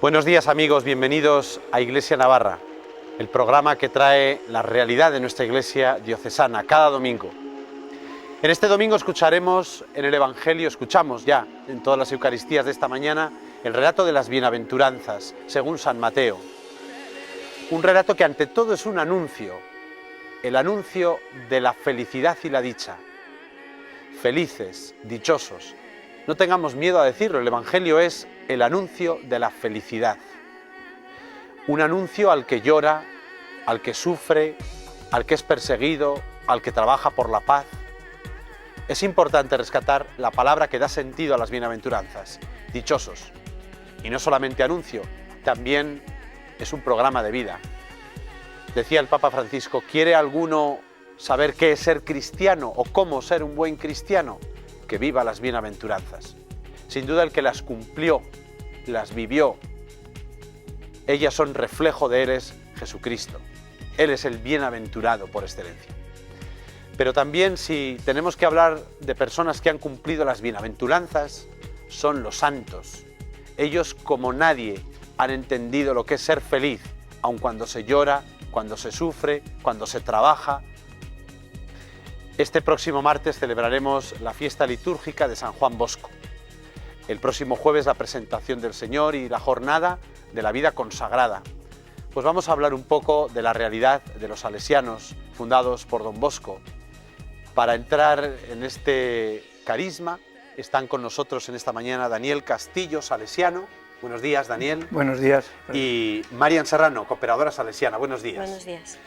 Buenos días amigos, bienvenidos a Iglesia Navarra, el programa que trae la realidad de nuestra iglesia diocesana cada domingo. En este domingo escuchamos ya en todas las Eucaristías de esta mañana, el relato de las bienaventuranzas, según San Mateo. Un relato que ante todo es un anuncio, el anuncio de la felicidad y la dicha. Felices, dichosos. No tengamos miedo a decirlo, el Evangelio es el anuncio de la felicidad. Un anuncio al que llora, al que sufre, al que es perseguido, al que trabaja por la paz. Es importante rescatar la palabra que da sentido a las bienaventuranzas, dichosos. Y no solamente anuncio, también es un programa de vida. Decía el Papa Francisco, ¿quiere alguno saber qué es ser cristiano o cómo ser un buen cristiano? Que viva las bienaventuranzas. Sin duda el que las cumplió, las vivió, ellas son reflejo de Él es Jesucristo. Él es el bienaventurado por excelencia. Pero también si tenemos que hablar de personas que han cumplido las bienaventuranzas, son los santos. Ellos como nadie han entendido lo que es ser feliz, aun cuando se llora, cuando se sufre, cuando se trabaja. Este próximo martes celebraremos la fiesta litúrgica de San Juan Bosco. El próximo jueves la presentación del Señor y la jornada de la vida consagrada. Pues vamos a hablar un poco de la realidad de los salesianos fundados por Don Bosco. Para entrar en este carisma están con nosotros en esta mañana Daniel Castillo, salesiano. Buenos días, Daniel. Buenos días. Y Marian Serrano, cooperadora salesiana. Buenos días. Buenos días.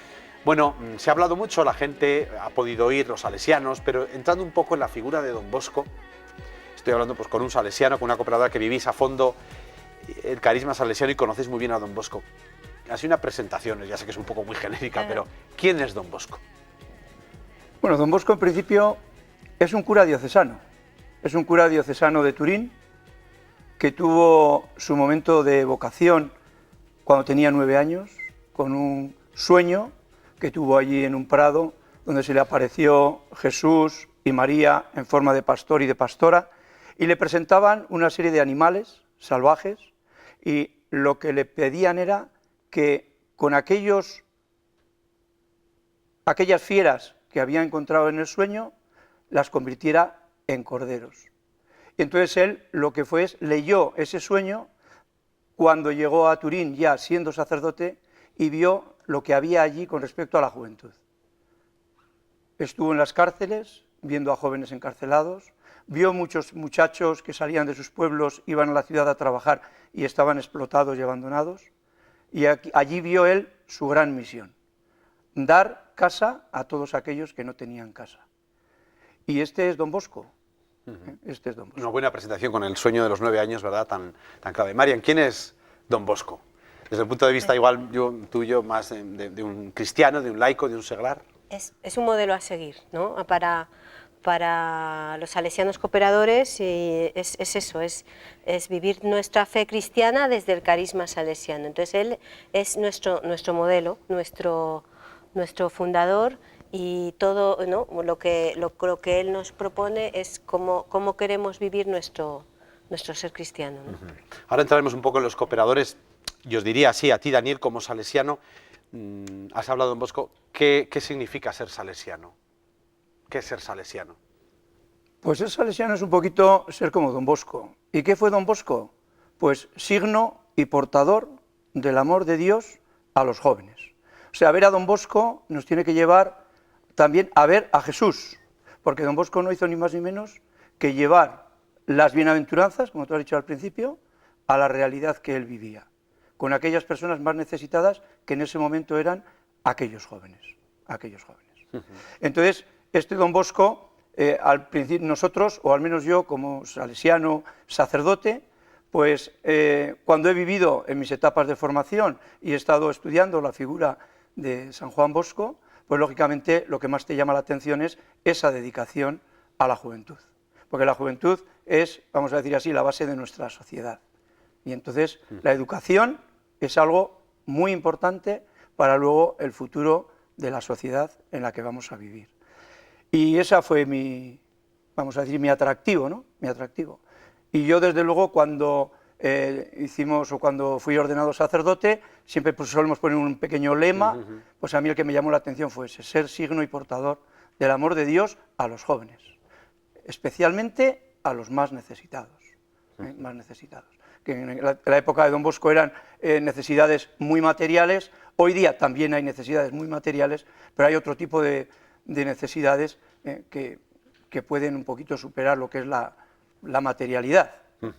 Bueno, se ha hablado mucho, la gente ha podido oír los salesianos, pero entrando un poco en la figura de Don Bosco, estoy hablando pues con un salesiano, con una cooperadora que vivís a fondo el carisma salesiano y conocéis muy bien a Don Bosco. Así una presentación, ya sé que es un poco muy genérica, pero ¿quién es Don Bosco? Bueno, Don Bosco en principio es un cura diocesano. Es un cura diocesano de Turín que tuvo su momento de vocación cuando tenía 9 años, con un sueño que tuvo allí en un prado, donde se le apareció Jesús y María en forma de pastor y de pastora, y le presentaban una serie de animales salvajes, y lo que le pedían era que con aquellas fieras que había encontrado en el sueño, las convirtiera en corderos. Y entonces él lo que fue es, leyó ese sueño cuando llegó a Turín ya siendo sacerdote y vio lo que había allí con respecto a la juventud. Estuvo en las cárceles viendo a jóvenes encarcelados, vio muchos muchachos que salían de sus pueblos, iban a la ciudad a trabajar y estaban explotados y abandonados, y allí vio él su gran misión, dar casa a todos aquellos que no tenían casa. Y este es Don Bosco. Este es Don Bosco. Una buena presentación con el sueño de los 9 años, ¿verdad? Tan clave. Marian, ¿quién es Don Bosco? Desde el punto de vista igual tuyo, más de un cristiano, de un laico, de un seglar. Es un modelo a seguir, ¿no? Para los salesianos cooperadores es eso, es vivir nuestra fe cristiana desde el carisma salesiano. Entonces él es nuestro modelo, nuestro fundador, y todo, ¿no? lo que él nos propone es cómo queremos vivir nuestro ser cristiano, ¿no? Ahora entraremos un poco en los cooperadores. Yo os diría así, a ti, Daniel, como salesiano, has hablado, Don Bosco, ¿qué significa ser salesiano? ¿Qué es ser salesiano? Pues ser salesiano es un poquito ser como Don Bosco. ¿Y qué fue Don Bosco? Pues signo y portador del amor de Dios a los jóvenes. O sea, ver a Don Bosco nos tiene que llevar también a ver a Jesús, porque Don Bosco no hizo ni más ni menos que llevar las bienaventuranzas, como tú has dicho al principio, a la realidad que él vivía, con aquellas personas más necesitadas que en ese momento eran aquellos jóvenes. Entonces, este Don Bosco, al principio nosotros, o al menos yo como salesiano sacerdote, pues cuando he vivido en mis etapas de formación y he estado estudiando la figura de San Juan Bosco, pues lógicamente lo que más te llama la atención es esa dedicación a la juventud, porque la juventud es, vamos a decir así, la base de nuestra sociedad. Y entonces la educación es algo muy importante para luego el futuro de la sociedad en la que vamos a vivir. Y esa fue mi atractivo, ¿no? Mi atractivo. Y yo, desde luego, cuando hicimos, o cuando fui ordenado sacerdote, siempre pues, solemos poner un pequeño lema, pues a mí el que me llamó la atención fue ese, ser signo y portador del amor de Dios a los jóvenes, especialmente a los más necesitados, más necesitados. Que en la época de Don Bosco eran necesidades muy materiales, hoy día también hay necesidades muy materiales, pero hay otro tipo de necesidades que pueden un poquito superar lo que es la materialidad.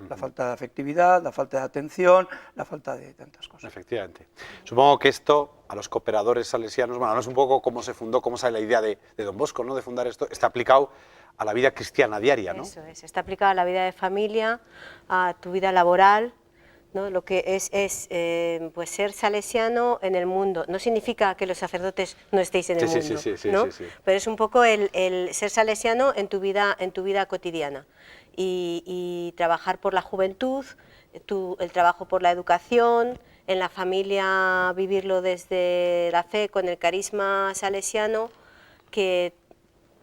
La falta de afectividad, la falta de atención, la falta de tantas cosas. Efectivamente. Supongo que esto, a los cooperadores salesianos, bueno, no es un poco cómo se fundó, cómo sale la idea de Don Bosco, ¿no?, de fundar esto, está aplicado a la vida cristiana diaria, ¿no? Eso es, está aplicado a la vida de familia, a tu vida laboral, ¿no? Lo que es pues ser salesiano en el mundo. No significa que los sacerdotes no estéis en el mundo, ¿no? Pero es un poco el ser salesiano en tu vida cotidiana. Y trabajar por la juventud, el trabajo por la educación, en la familia vivirlo desde la fe con el carisma salesiano, que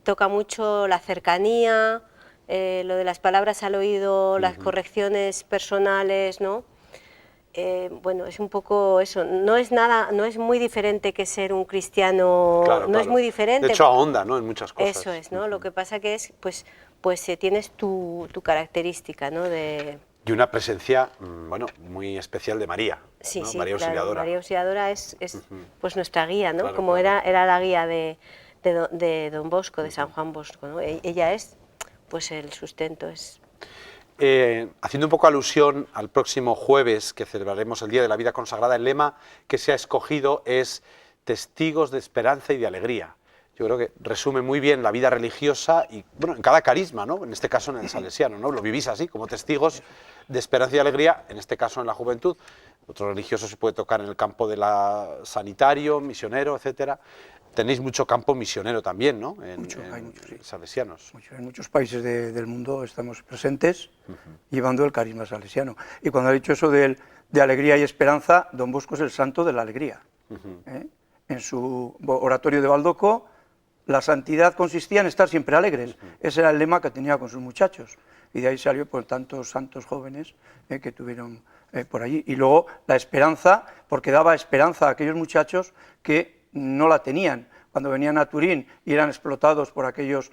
toca mucho la cercanía, lo de las palabras al oído, las correcciones personales, ¿no? Bueno, es un poco eso, no es muy diferente que ser un cristiano, es muy diferente. De hecho ahonda, ¿no?, en muchas cosas. Eso es, ¿no? Lo que pasa que es, pues tienes tu característica, ¿no? Y una presencia, bueno, muy especial de María, sí, ¿no? sí, María Auxiliadora. María Auxiliadora es pues nuestra guía, ¿no? Como era la guía de Don Bosco, de San Juan Bosco, ¿no? Ella es, pues el sustento es... Haciendo un poco alusión al próximo jueves, que celebraremos el Día de la Vida Consagrada, el lema que se ha escogido es testigos de esperanza y de alegría. Yo creo que resume muy bien la vida religiosa y, bueno, en cada carisma, ¿no?, en este caso en el salesiano, ¿no?, lo vivís así, como testigos de esperanza y alegría, en este caso en la juventud. Otro religioso se puede tocar en el campo de la sanitario, misionero, etcétera. Tenéis mucho campo misionero también, ¿no?, Hay mucho, sí. Salesianos. En muchos países del mundo estamos presentes llevando el carisma salesiano. Y cuando ha dicho eso de alegría y esperanza, Don Bosco es el santo de la alegría. En su oratorio de Baldoco, la santidad consistía en estar siempre alegres. Ese era el lema que tenía con sus muchachos. Y de ahí salió por tantos santos jóvenes que tuvieron por allí. Y luego la esperanza, porque daba esperanza a aquellos muchachos que no la tenían. Cuando venían a Turín y eran explotados por aquellos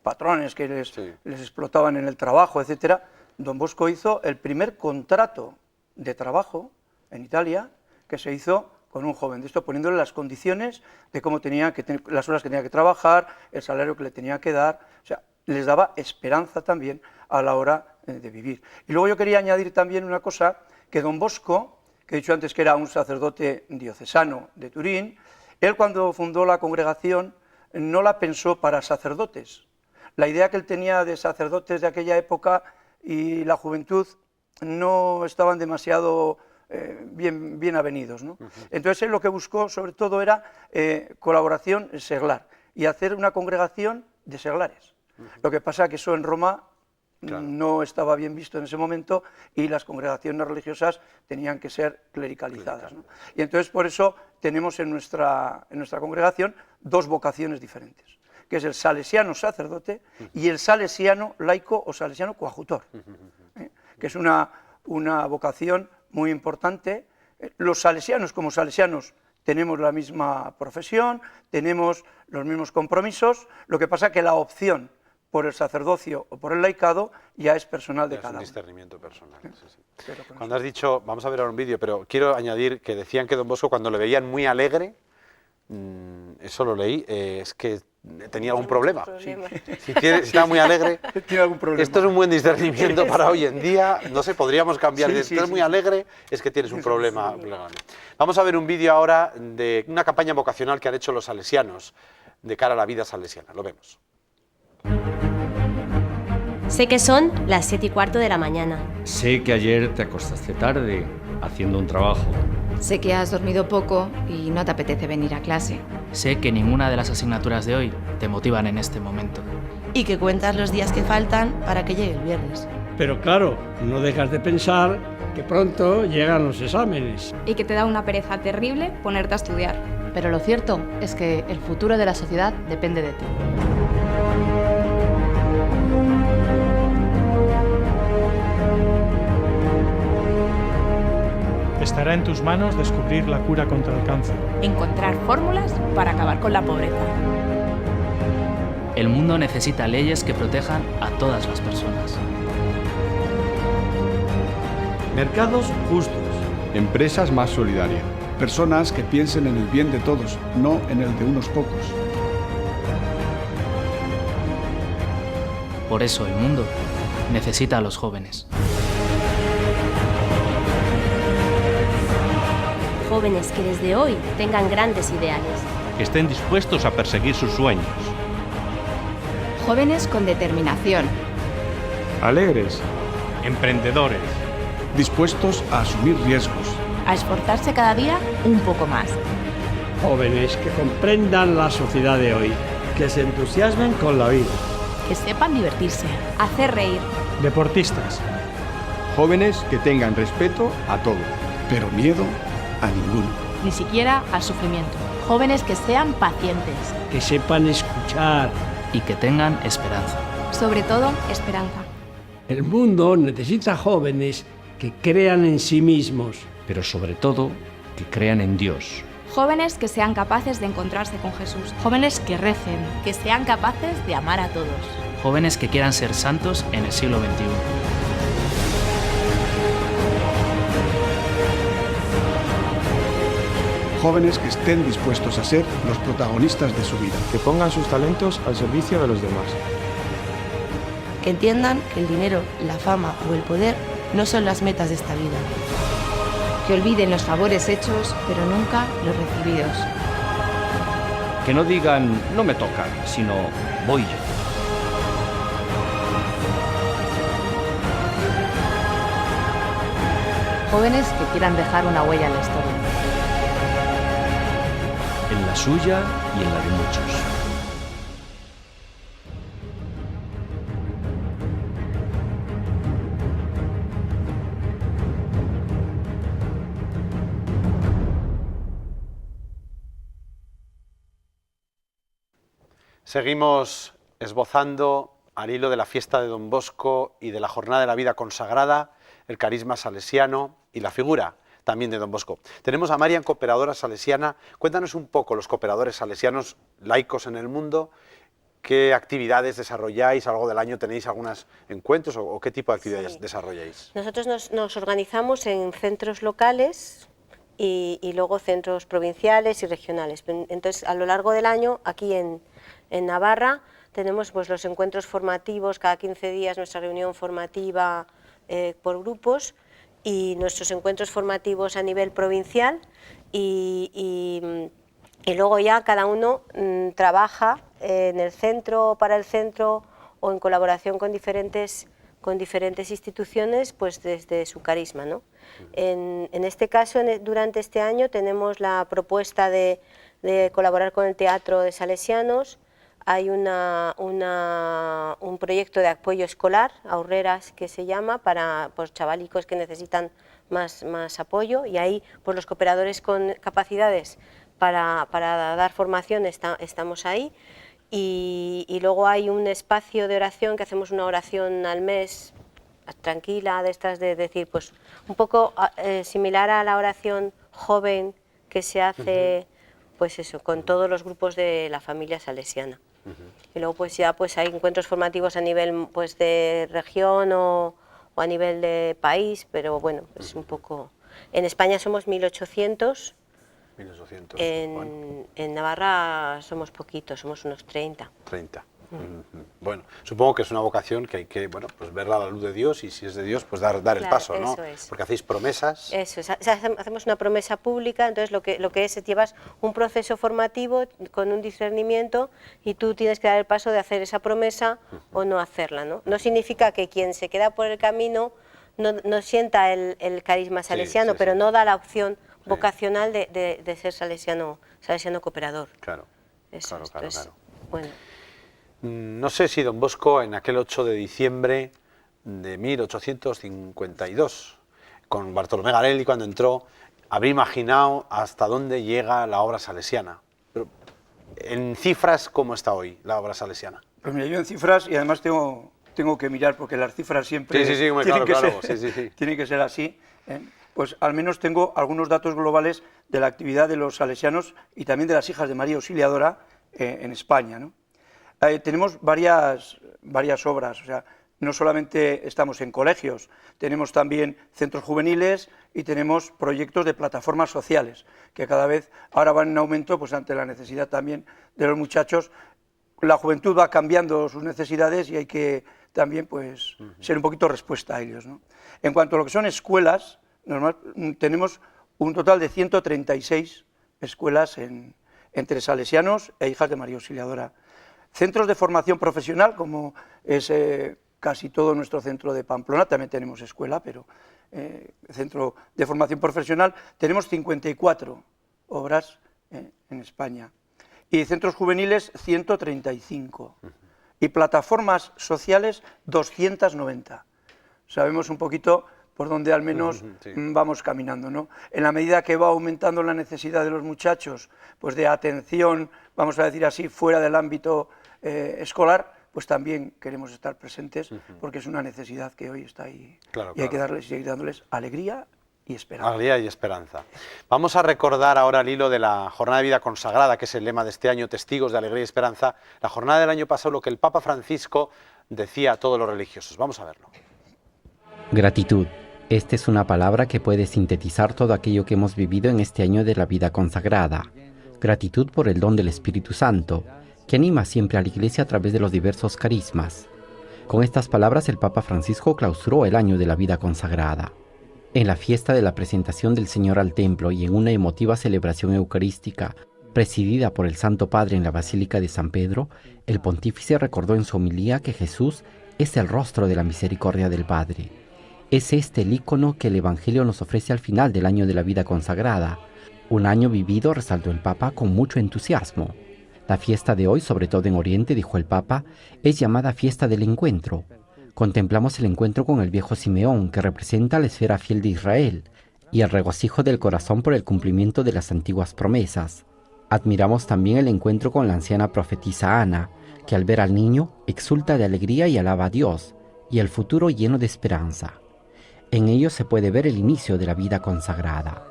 patrones que les explotaban en el trabajo, etc., Don Bosco hizo el primer contrato de trabajo en Italia que se hizo con un joven de esto, poniéndole las condiciones de cómo tenía que tener, las horas que tenía que trabajar, el salario que le tenía que dar, o sea, les daba esperanza también a la hora de vivir. Y luego yo quería añadir también una cosa, que Don Bosco, que he dicho antes que era un sacerdote diocesano de Turín, él cuando fundó la congregación no la pensó para sacerdotes. La idea que él tenía de sacerdotes de aquella y la juventud no estaban demasiado bien avenidos, ¿no? Entonces él lo que buscó sobre todo era colaboración seglar y hacer una congregación de seglares. Lo que pasa es que eso en Roma no estaba bien visto en ese momento y las congregaciones religiosas tenían que ser clericalizadas, ¿no? Y entonces por eso tenemos en nuestra congregación dos vocaciones diferentes, que es el salesiano sacerdote y el salesiano laico o salesiano coadjutor, que es una vocación muy importante. Los salesianos como salesianos tenemos la misma profesión, tenemos los mismos compromisos, lo que pasa es que la opción por el sacerdocio o por el laicado ya es personal de cada uno. Es un discernimiento personal. Sí. Cuando has dicho, vamos a ver ahora un vídeo, pero quiero añadir que decían que Don Bosco cuando le veían muy alegre, eso lo leí, es que tenía algún problema. Si estaba muy alegre, tiene algún problema. Esto es un buen discernimiento para hoy en día. No sé, podríamos cambiar. Si estás muy alegre, es que tienes un problema. Vamos a ver un vídeo ahora de una campaña vocacional que han hecho los salesianos de cara a la vida salesiana. Lo vemos. Sé que son las 7:15 de la mañana. Sé que ayer te acostaste tarde haciendo un trabajo. Sé que has dormido poco y no te apetece venir a clase. Sé que ninguna de las asignaturas de hoy te motivan en este momento. Y que cuentas los días que faltan para que llegue el viernes. Pero claro, no dejas de pensar que pronto llegan los exámenes. Y que te da una pereza terrible ponerte a estudiar. Pero lo cierto es que el futuro de la sociedad depende de ti. Estará en tus manos descubrir la cura contra el cáncer. Encontrar fórmulas para acabar con la pobreza. El mundo necesita leyes que protejan a todas las personas. Mercados justos. Empresas más solidarias. Personas que piensen en el bien de todos, no en el de unos pocos. Por eso el mundo necesita a los jóvenes. Jóvenes que desde hoy tengan grandes ideales. Que estén dispuestos a perseguir sus sueños. Jóvenes con determinación. Alegres. Emprendedores. Dispuestos a asumir riesgos. A esforzarse cada día un poco más. Jóvenes que comprendan la sociedad de hoy. Que se entusiasmen con la vida. Que sepan divertirse. Hacer reír. Deportistas. Jóvenes que tengan respeto a todo. Pero miedo a ninguno. Ni siquiera al sufrimiento. Jóvenes que sean pacientes. Que sepan escuchar. Y que tengan esperanza. Sobre todo, esperanza. El mundo necesita jóvenes que crean en sí mismos. Pero sobre todo, que crean en Dios. Jóvenes que sean capaces de encontrarse con Jesús. Jóvenes que recen. Que sean capaces de amar a todos. Jóvenes que quieran ser santos en el siglo XXI. Jóvenes que estén dispuestos a ser los protagonistas de su vida. Que pongan sus talentos al servicio de los demás. Que entiendan que el dinero, la fama o el poder no son las metas de esta vida. Que olviden los favores hechos, pero nunca los recibidos. Que no digan, no me toca, sino voy yo. Jóvenes que quieran dejar una huella en la historia. En la suya y en la de muchos. Seguimos esbozando, al hilo de la fiesta de Don Bosco y de la Jornada de la Vida Consagrada, el carisma salesiano y la figura también de Don Bosco. Tenemos a Marian, cooperadora salesiana. Cuéntanos un poco, los cooperadores salesianos laicos en el mundo, qué actividades desarrolláis, a lo largo del año tenéis algunos encuentros o qué tipo de actividades desarrolláis. Nosotros nos organizamos en centros locales y luego centros provinciales y regionales. Entonces, a lo largo del año, aquí en Navarra, tenemos pues los encuentros formativos, cada 15 días nuestra reunión formativa por grupos, y nuestros encuentros formativos a nivel provincial, y luego ya cada uno trabaja en el centro, para el centro, o en colaboración con diferentes instituciones, pues desde su carisma, ¿no? En este caso, durante este año tenemos la propuesta de colaborar con el Teatro de Salesianos. Hay un proyecto de apoyo escolar, Aurreras, que se llama, para pues, chavalicos que necesitan más apoyo, y ahí pues, los cooperadores con capacidades para dar formación estamos ahí, y luego hay un espacio de oración, que hacemos una oración al mes, tranquila, de estas de decir, pues un poco similar a la oración joven que se hace, pues eso, con todos los grupos de la familia salesiana. Y luego pues ya pues hay encuentros formativos a nivel pues de región o a nivel de país, pero bueno, es un poco... En España somos 1800, en Navarra somos poquitos, somos unos 30. 30. Bueno, supongo que es una vocación que hay que, bueno, pues verla a la luz de Dios, y si es de Dios, pues dar el paso, ¿no? Porque hacéis promesas. Eso es, hacemos una promesa pública, entonces lo que es, llevas un proceso formativo con un discernimiento, y tú tienes que dar el paso de hacer esa promesa o no hacerla, ¿no? No significa que quien se queda por el camino no sienta el carisma salesiano, pero no da la opción vocacional de ser salesiano cooperador. Claro, claro. Bueno. No sé si Don Bosco, en aquel 8 de diciembre de 1852, con Bartolomé Garelli, cuando entró, habría imaginado hasta dónde llega la obra salesiana. Pero, en cifras, ¿cómo está hoy la obra salesiana? Pues mira, yo en cifras, y además tengo que mirar, porque las cifras siempre tienen que ser así. pues al menos tengo algunos datos globales de la actividad de los salesianos y también de las hijas de María Auxiliadora en España, ¿no? Tenemos varias obras, o sea, no solamente estamos en colegios, tenemos también centros juveniles y tenemos proyectos de plataformas sociales, que cada vez ahora van en aumento, pues ante la necesidad también de los muchachos. La juventud va cambiando sus necesidades y hay que también pues ser un poquito respuesta a ellos, ¿no? En cuanto a lo que son escuelas, tenemos un total de 136 escuelas entre salesianos e hijas de María Auxiliadora. Centros de formación profesional, como es casi todo nuestro centro de Pamplona, también tenemos escuela, pero centro de formación profesional, tenemos 54 obras en España. Y centros juveniles, 135. Y plataformas sociales, 290. Sabemos un poquito por dónde al menos vamos caminando, ¿no? En la medida que va aumentando la necesidad de los muchachos, pues de atención, vamos a decir así, fuera del ámbito escolar, pues también queremos estar presentes, porque es una necesidad que hoy está ahí. Claro, y hay que seguir dándoles alegría y esperanza. Alegría y esperanza. Vamos a recordar ahora el hilo de la Jornada de Vida Consagrada, que es el lema de este año, Testigos de Alegría y Esperanza. La jornada del año pasado, lo que el Papa Francisco decía a todos los religiosos. Vamos a verlo. Gratitud. Esta es una palabra que puede sintetizar todo aquello que hemos vivido en este año de la vida consagrada. Gratitud por el don del Espíritu Santo, que anima siempre a la Iglesia a través de los diversos carismas. Con estas palabras el Papa Francisco clausuró el año de la vida consagrada. En la fiesta de la presentación del Señor al templo y en una emotiva celebración eucarística presidida por el Santo Padre en la Basílica de San Pedro, el pontífice recordó en su homilía que Jesús es el rostro de la misericordia del Padre. Es este el ícono que el Evangelio nos ofrece al final del año de la vida consagrada, un año vivido, resaltó el Papa, con mucho entusiasmo. La fiesta de hoy, sobre todo en Oriente, dijo el Papa, es llamada fiesta del encuentro. Contemplamos el encuentro con el viejo Simeón, que representa la esfera fiel de Israel, y el regocijo del corazón por el cumplimiento de las antiguas promesas. Admiramos también el encuentro con la anciana profetisa Ana, que al ver al niño exulta de alegría y alaba a Dios, y el futuro lleno de esperanza. En ello se puede ver el inicio de la vida consagrada.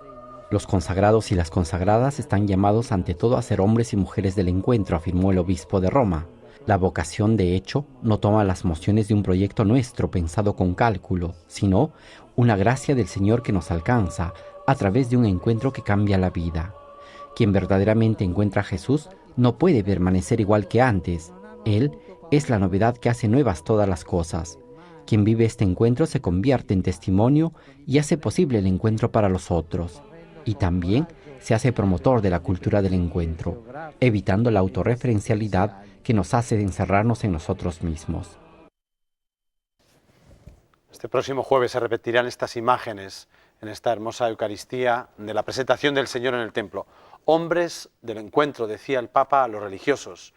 Los consagrados y las consagradas están llamados ante todo a ser hombres y mujeres del encuentro, afirmó el obispo de Roma. La vocación, de hecho, no toma las mociones de un proyecto nuestro pensado con cálculo, sino una gracia del Señor que nos alcanza a través de un encuentro que cambia la vida. Quien verdaderamente encuentra a Jesús no puede permanecer igual que antes. Él es la novedad que hace nuevas todas las cosas. Quien vive este encuentro se convierte en testimonio y hace posible el encuentro para los otros. Y también se hace promotor de la cultura del encuentro, evitando la autorreferencialidad que nos hace encerrarnos en nosotros mismos. Este próximo jueves se repetirán estas imágenes en esta hermosa Eucaristía de la presentación del Señor en el templo. Hombres del encuentro, decía el Papa a los religiosos.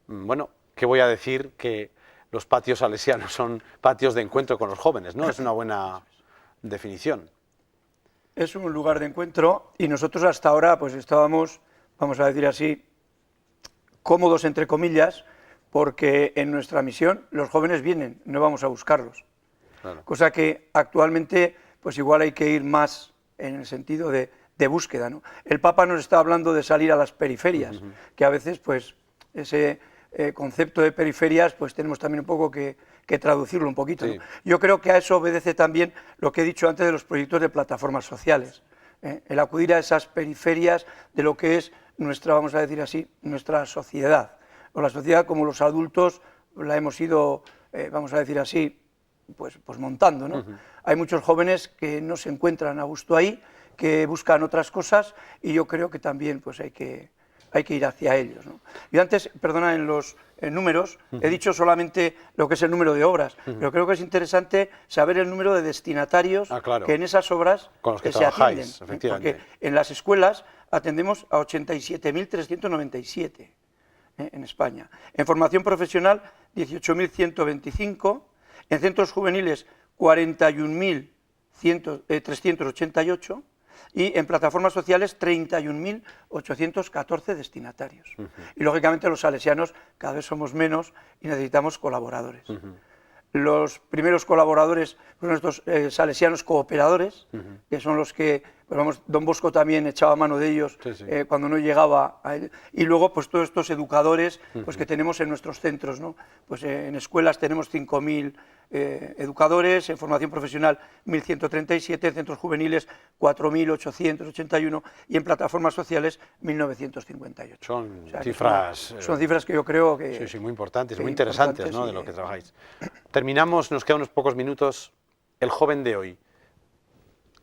Bueno, ¿qué voy a decir? Que los patios salesianos son patios de encuentro con los jóvenes, ¿no? Es una buena definición. Es un lugar de encuentro y nosotros hasta ahora pues estábamos, vamos a decir así, cómodos entre comillas, porque en nuestra misión los jóvenes vienen, no vamos a buscarlos. Claro. Cosa que actualmente pues igual hay que ir más en el sentido de búsqueda, ¿no? El Papa nos está hablando de salir a las periferias, que a veces pues ese concepto de periferias pues tenemos también un poco que traducirlo un poquito, ¿no? Yo creo que a eso obedece también lo que he dicho antes de los proyectos de plataformas sociales, el acudir a esas periferias de lo que es nuestra, vamos a decir así, nuestra sociedad, o la sociedad como los adultos la hemos ido, vamos a decir así, pues montando, ¿no? Hay muchos jóvenes que no se encuentran a gusto ahí, que buscan otras cosas y yo creo que también pues hay que ir hacia ellos, ¿no? Yo antes, perdona, en los números, he dicho solamente lo que es el número de obras, pero creo que es interesante saber el número de destinatarios que en esas obras con los que se atienden, efectivamente. Porque en las escuelas atendemos a 87.397 en España, en formación profesional 18.125, en centros juveniles 41.388 y en plataformas sociales 31.814 destinatarios. Y lógicamente los salesianos cada vez somos menos y necesitamos colaboradores. Los primeros colaboradores fueron estos salesianos cooperadores, que son los que, pues vamos, Don Bosco también echaba mano de ellos cuando no llegaba a él. Y luego, pues todos estos educadores pues, que tenemos en nuestros centros, ¿no? Pues en escuelas tenemos 5.000 educadores, en formación profesional 1.137, en centros juveniles 4.881 y en plataformas sociales 1.958. Son, o sea, cifras... son cifras que yo creo que... Sí, sí, muy importantes, muy interesantes, ¿no?, de lo que trabajáis. Terminamos, nos quedan unos pocos minutos. El joven de hoy,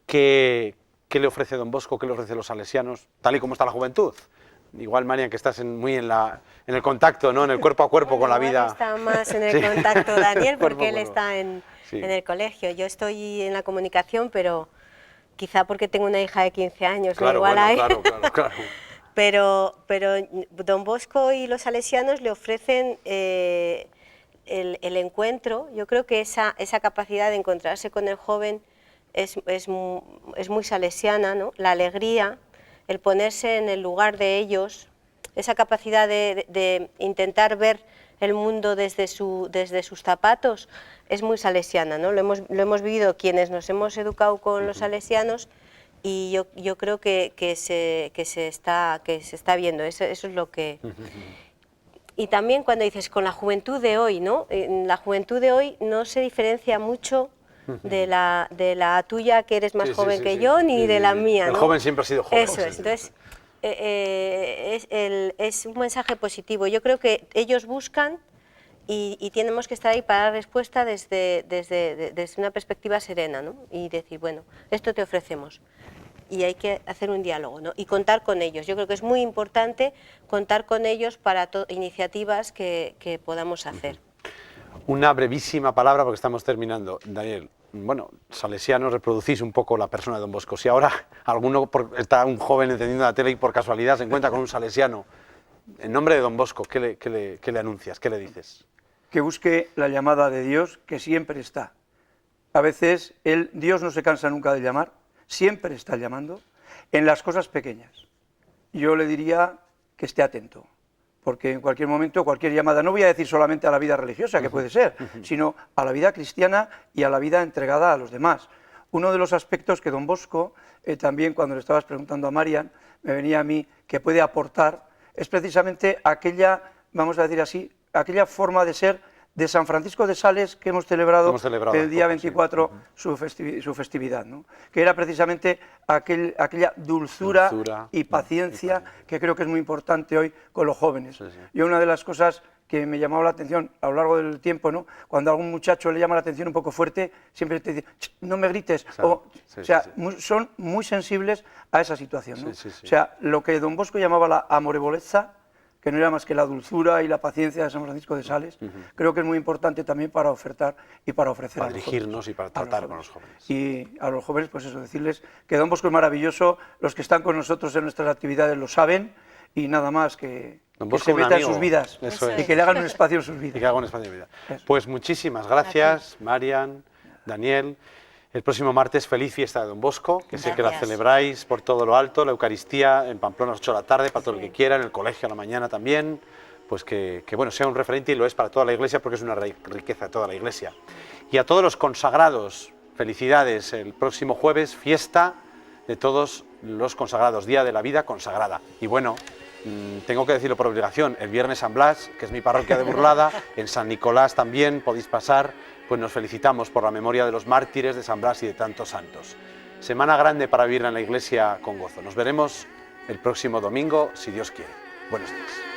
¿qué le ofrece Don Bosco, qué le ofrece los salesianos, tal y como está la juventud? Igual, Marian, que estás muy en el contacto, ¿no?, en el cuerpo a cuerpo con la vida. Está más en el contacto Daniel, porque él está en el colegio. Yo estoy en la comunicación, pero quizá porque tengo una hija de 15 años, claro, igual bueno, hay. Claro. Pero Don Bosco y los salesianos le ofrecen el encuentro. Yo creo que esa capacidad de encontrarse con el joven es muy salesiana, ¿no? La alegría, el ponerse en el lugar de ellos, esa capacidad de intentar ver el mundo desde sus zapatos, es muy salesiana, ¿no? Lo hemos vivido quienes nos hemos educado con los salesianos, y yo creo que se está viendo, eso es lo que... Y también cuando dices con la juventud de hoy, ¿no? La juventud de hoy no se diferencia mucho de la tuya, que eres más joven que yo, ni de la mía, ¿no? El joven siempre ha sido joven. Eso es, entonces es un mensaje positivo. Yo creo que ellos buscan y tenemos que estar ahí para dar respuesta desde una perspectiva serena, ¿no? Y decir, bueno, esto te ofrecemos. Y hay que hacer un diálogo, ¿no? Y contar con ellos. Yo creo que es muy importante contar con ellos para iniciativas que podamos hacer. Una brevísima palabra porque estamos terminando. Daniel, bueno, salesianos, reproducís un poco la persona de Don Bosco. Si ahora está un joven encendiendo la tele y por casualidad se encuentra con un salesiano, en nombre de Don Bosco, ¿qué le anuncias? ¿Qué le dices? Que busque la llamada de Dios, que siempre está. A veces Dios no se cansa nunca de llamar, siempre está llamando, en las cosas pequeñas. Yo le diría que esté atento, porque en cualquier momento, cualquier llamada, no voy a decir solamente a la vida religiosa, que puede ser, sino a la vida cristiana y a la vida entregada a los demás. Uno de los aspectos que Don Bosco, también cuando le estabas preguntando a Marian, me venía a mí, que puede aportar, es precisamente aquella, vamos a decir así, aquella forma de ser de San Francisco de Sales que hemos celebrado el día 24, su festividad, ¿no? Que era precisamente aquella dulzura y paciencia que creo que es muy importante hoy con los jóvenes. Y una de las cosas que me llamaba la atención a lo largo del tiempo, ¿no? Cuando a algún muchacho le llama la atención un poco fuerte, siempre te dice, no me grites, o sea, son muy sensibles a esa situación, ¿no? O sea, lo que Don Bosco llamaba la amorevolezza, que no era más que la dulzura y la paciencia de San Francisco de Sales, creo que es muy importante también para ofertar y para ofrecer para dirigirnos y para tratar con los jóvenes. Y a los jóvenes, pues eso, decirles que Don Bosco es maravilloso, los que están con nosotros en nuestras actividades lo saben, y nada más que se meta en sus vidas y que le hagan un espacio en sus vidas. Y que hagan un espacio en vida. Pues muchísimas gracias, Marian, Daniel. El próximo martes, feliz fiesta de Don Bosco, que sé que la celebráis por todo lo alto, la Eucaristía en Pamplona a las 8 de la tarde, para todo el que quiera, en el colegio a la mañana también, pues que bueno, sea un referente, y lo es para toda la Iglesia, porque es una riqueza de toda la Iglesia. Y a todos los consagrados, felicidades, el próximo jueves, fiesta de todos los consagrados, Día de la Vida Consagrada. Y bueno, tengo que decirlo por obligación, el viernes San Blas, que es mi parroquia de Burlada, en San Nicolás también podéis pasar, pues nos felicitamos por la memoria de los mártires de San Blas y de tantos santos. Semana grande para vivirla en la Iglesia con gozo. Nos veremos el próximo domingo, si Dios quiere. Buenos días.